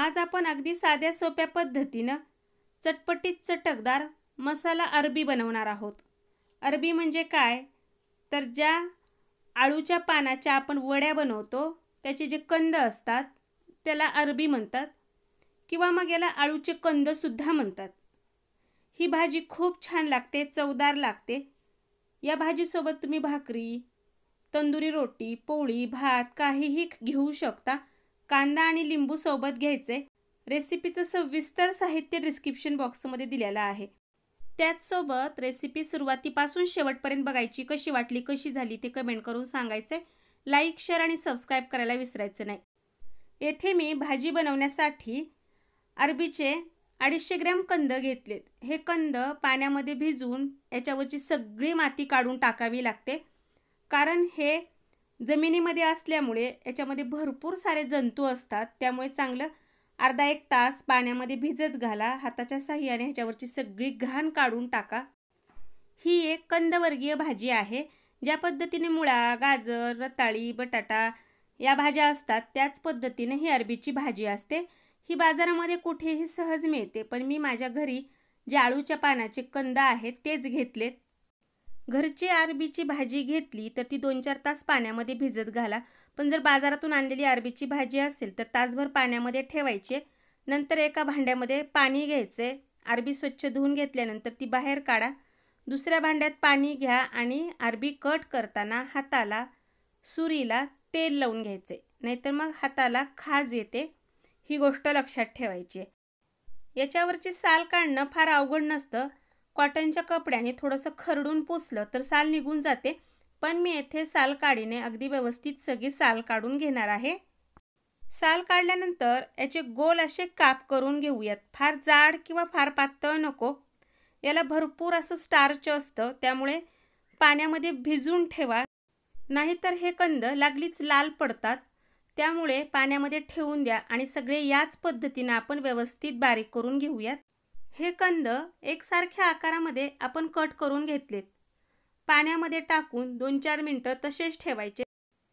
आज आपण अगदी साध्या सोप्या पद्धतीनं चटपटीत चटकदार मसाला अरबी बनवणार आहोत। अरबी म्हणजे काय, तर ज्या आळूच्या पानाच्या आपण वड्या बनवतो त्याचे जे कंद असतात त्याला अरबी म्हणतात किंवा मग याला आळूचे कंद सुद्धा म्हणतात। ही भाजी खूप छान लागते, चवदार लागते। या भाजीसोबत तुम्ही भाकरी, तंदुरी रोटी, पोळी, भात काहीही घेऊ शकता। कांदा आणि लिंबू सोबत घ्यायचे। रेसिपीचं सविस्तर साहित्य डिस्क्रिप्शन बॉक्समध्ये दिलेलं आहे। त्याचसोबत रेसिपी सुरुवातीपासून शेवटपर्यंत बघायची, कशी वाटली कशी झाली ते कमेंट करून सांगायचे। लाईक, शेअर आणि सबस्क्राईब करायला विसरायचं नाही। येथे मी भाजी बनवण्यासाठी अरबीचे 250 ग्रॅम कंद घेतलेत। हे कंद पाण्यामध्ये भिजवून याच्यावरची सगळी माती काढून टाकावी लागते, कारण हे जमिनीमध्ये असल्यामुळे याच्यामध्ये भरपूर सारे जंतू असतात। त्यामुळे चांगलं अर्धा एक तास पाण्यामध्ये भिजत घाला। हाताच्या साहाय्याने ह्याच्यावरची सगळी घाण काढून टाका। ही एक कंदवर्गीय भाजी आहे। ज्या पद्धतीने मुळा, गाजर, रताळी, बटाटा या भाज्या असतात त्याच पद्धतीने ही अरबीची भाजी असते। ही बाजारामध्ये कुठेही सहज मिळते, पण मी माझ्या घरी जे आळूच्या पानाचे कंद आहेत तेच घेतलेत। घरची अरबीची भाजी घेतली तर ती 2-4 तास पाण्यामध्ये भिजत घाला। पण जर बाजारातून आणलेली अरबीची भाजी असेल तर तासभर पाण्यामध्ये ठेवायचे। नंतर एका भांड्यामध्ये पाणी घ्यायचे। अरबी स्वच्छ धुवून घेतल्यानंतर ती बाहेर काढा। दुसऱ्या भांड्यात पाणी घ्या आणि अरबी कट करताना हाताला, सुरीला तेल लावून घ्यायचे, नाहीतर मग हाताला खाज येते। ही गोष्ट लक्षात ठेवायची। याच्यावरची साल काढणं फार अवघड नसतं। कॉटनच्या कपड्याने थोडंसं खरडून पुसलं तर साल निघून जाते, पण मी येथे साल काढीने अगदी व्यवस्थित सगळी साल काढून घेणार आहे। साल काढल्यानंतर याचे गोल असे काप करून घेऊयात। फार जाड किंवा फार पातळ नको। याला भरपूर असं स्टार्च असतं, त्यामुळे पाण्यामध्ये भिजून ठेवा, नाहीतर हे कंद लागलीच लाल पडतात। त्यामुळे पाण्यामध्ये ठेवून द्या आणि सगळे याच पद्धतीने आपण व्यवस्थित बारीक करून घेऊयात। हे कंद एकसारख्या आकारामध्ये आपण कट करून घेतलेत। पाण्यामध्ये टाकून 2-4 मिनिटं तसेच ठेवायचे।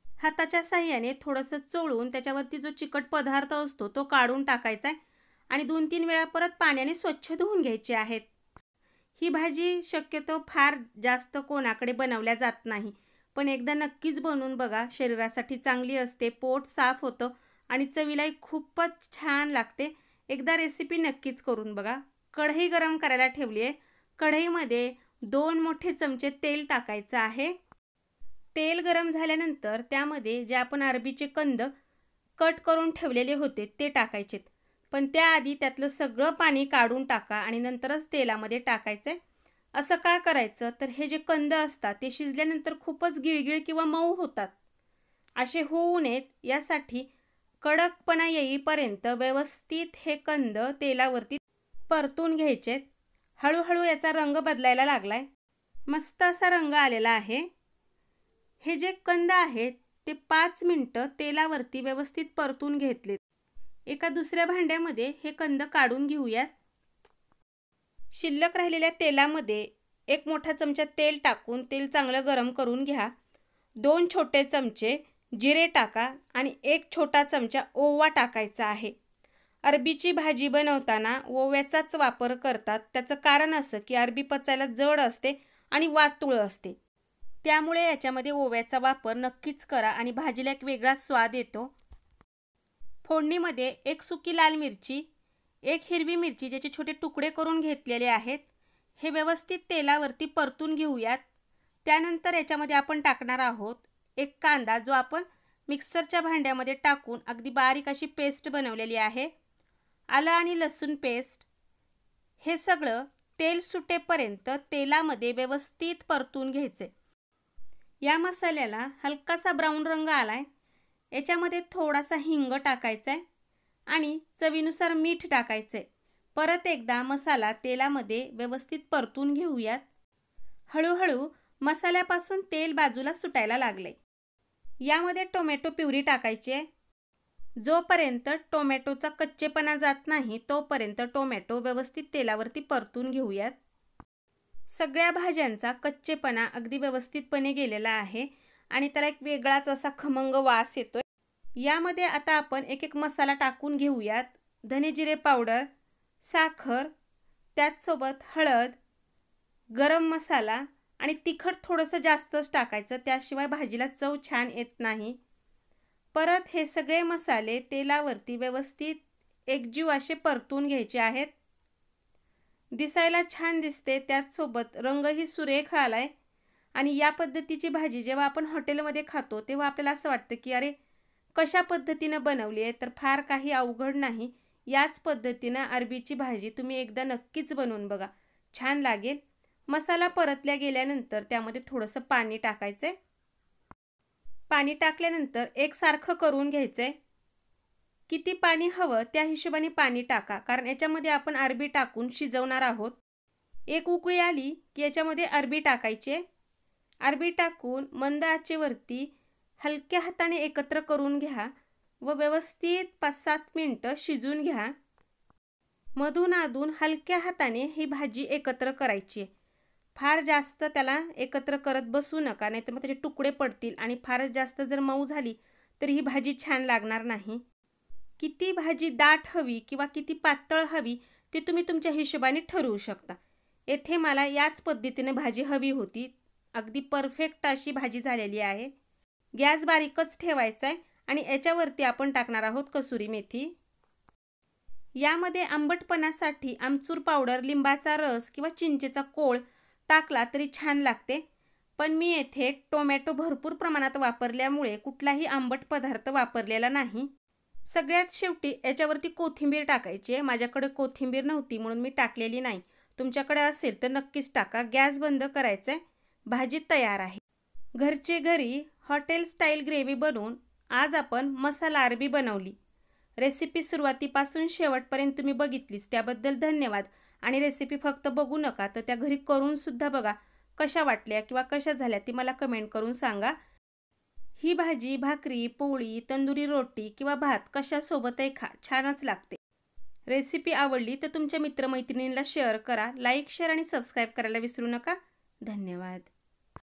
हाताच्या साहाय्याने थोडंसं चोळून त्याच्यावरती जो चिकट पदार्थ असतो तो काढून टाकायचा आहे आणि 2-3 वेळा परत पाण्याने स्वच्छ धुवून घ्यायचे आहेत। ही भाजी शक्यतो फार जास्त कोणाकडे बनवल्या जात नाही, पण एकदा नक्कीच बनवून बघा। शरीरासाठी चांगली असते, पोट साफ होतं आणि चवीलाही खूपच छान लागते। एकदा रेसिपी नक्कीच करून बघा। कढई गरम करायला ठेवली आहे। कढईमध्ये 2 मोठे चमचे तेल टाकायचं आहे। तेल गरम झाल्यानंतर त्यामध्ये जे आपण अरबीचे कंद कट करून ठेवलेले होते ते टाकायचेत, पण त्याआधी त्यातलं सगळं पाणी काढून टाका आणि नंतरच तेलामध्ये टाकायचं। असं का करायचं, तर हे जे कंद असतात ते शिजल्यानंतर खूपच गिळगिळ किंवा मऊ होतात। असे होऊ नयेत यासाठी कडकपणा येईपर्यंत व्यवस्थित हे कंद तेलावरती परतून घ्यायचेत। हळूहळू याचा रंग बदलायला लागलाय, मस्त असा रंग आलेला आहे। हे जे कंद आहेत ते 5 मिनिटं तेलावरती व्यवस्थित परतून घेतलेत। एका दुसऱ्या भांड्यामध्ये हे कंद काढून घेऊयात। शिल्लक राहिलेल्या तेलामध्ये 1 मोठा चमचा तेल टाकून तेल चांगलं गरम करून घ्या। 2 छोटे चमचे जिरे टाका आणि 1 छोटा चमचा ओवा टाकायचा आहे। अरबीची भाजी बनवताना ओव्याचाच वापर करतात। त्याचं कारण असं की अरबी पचायला जड असते आणि वातुळ असते, त्यामुळे याच्यामध्ये ओव्याचा वापर नक्कीच करा आणि भाजीला एक वेगळाच स्वाद येतो। फोडणीमध्ये 1 सुकी लाल मिरची, 1 हिरवी मिरची ज्याचे छोटे तुकडे करून घेतलेले आहेत, हे व्यवस्थित तेलावरती परतून घेऊयात। त्यानंतर याच्यामध्ये आपण टाकणार आहोत 1 कांदा, जो आपण मिक्सरच्या भांड्यामध्ये टाकून अगदी बारीक अशी पेस्ट बनवलेली आहे। आलं आणि लसूण पेस्ट, हे सगळं तेल सुटेपर्यंत तेलामध्ये व्यवस्थित परतून घ्यायचे। या मसाल्याला हलकासा ब्राऊन रंग आलाय। याच्यामध्ये थोडासा हिंग टाकायचा आहे आणि चवीनुसार मीठ टाकायचे। परत एकदा मसाला तेलामध्ये व्यवस्थित परतून घेऊयात। हळूहळू मसाल्यापासून तेल बाजूला सुटायला लागले। यामध्ये टोमॅटो प्युरी टाकायची आहे। जोपर्यंत टोमॅटोचा कच्चेपणा जात नाही तोपर्यंत टोमॅटो व्यवस्थित तेलावरती परतून घेऊयात। सगळ्या भाज्यांचा कच्चेपणा अगदी व्यवस्थितपणे गेलेला आहे आणि त्याला एक वेगळाच असा खमंग वास येतोय। यामध्ये आता आपण एक एक मसाला टाकून घेऊयात। धने जिरे पावडर, साखर, त्याचसोबत हळद, गरम मसाला आणि तिखट थोडंसं जास्तच टाकायचं, त्याशिवाय भाजीला चव छान येत नाही. परत हे सगळे मसाले तेलावरती व्यवस्थित एकजीव असे परतून घ्यायचे आहेत. दिसायला छान दिसते, त्याचसोबत रंगही सुरेख आलाय. आणि या पद्धतीची भाजी जेव्हा आपण हॉटेलमध्ये खातो तेव्हा आपल्याला असं वाटतं की अरे कशा पद्धतीनं बनवली आहे, तर फार काही अवघड नाही. याच पद्धतीनं अरबीची भाजी तुम्ही एकदा नक्कीच बनवून बघा, छान लागेल. मसाला परतल्या गेल्यानंतर त्यामध्ये थोडंसं पाणी टाकायचं आहे. पाणी टाकल्यानंतर एकसारखं करून घ्यायचं आहे. किती पाणी हवं त्या हिशोबाने पाणी टाका, कारण याच्यामध्ये आपण अरबी टाकून शिजवणार आहोत. एक उकळी आली की याच्यामध्ये अरबी टाकायची. अरबी टाकून मंद आचेवरती हलक्या हाताने एकत्र करून घ्या व व्यवस्थित 5-7 मिनिटं शिजून घ्या. मधून अधून हलक्या हाताने ही भाजी एकत्र करायची आहे. फार जास्त त्याला एकत्र करत बसू नका, नाहीतर मग त्याचे तुकडे पडतील आणि फारच जास्त जर मऊ झाली तर ही भाजी छान लागणार नाही. किती भाजी दाट हवी किंवा किती पातळ हवी ते तुम्ही तुमच्या हिशोबाने ठरवू शकता. येथे मला याच पद्धतीने भाजी हवी होती. अगदी परफेक्ट अशी भाजी झालेली आहे. गॅस बारीकच ठेवायचा आहे आणि याच्यावरती आपण टाकणार आहोत कसुरी मेथी. यामध्ये आंबटपणासाठी आमचूर पावडर, लिंबाचा रस किंवा चिंचेचा कोळ टाकला तरी छान लागते. पण मी येथे टोमॅटो भरपूर प्रमाणात वापरल्यामुळे कुठलाही आंबट पदार्थ वापरलेला नाही. सगळ्यात शेवटी याच्यावरती कोथिंबीर टाकायची आहे. माझ्याकडे कोथिंबीर नव्हती म्हणून मी टाकलेली नाही. तुमच्याकडे असेल तर नक्कीच टाका. गॅस बंद करायचा आहे. भाजी तयार आहे. घरचे घरी हॉटेल स्टाईल ग्रेव्ही बनवून आज आपण मसाला अरबी बनवली. रेसिपी सुरुवातीपासून शेवटपर्यंत तुम्ही बघितलीच त्याबद्दल धन्यवाद. आणि रेसिपी फक्त बघू नका, तर त्या घरी करून सुद्धा बघा. कशा वाटल्या किंवा कशा झाल्या ती मला कमेंट करून सांगा. ही भाजी भाकरी, पोळी, तंदुरी रोटी किंवा भात कशासोबतही खा, छानच लागते. रेसिपी आवडली तर तुमच्या मित्रमैत्रिणींना शेअर करा. लाईक, शेअर आणि सबस्क्राईब करायला विसरू नका. धन्यवाद.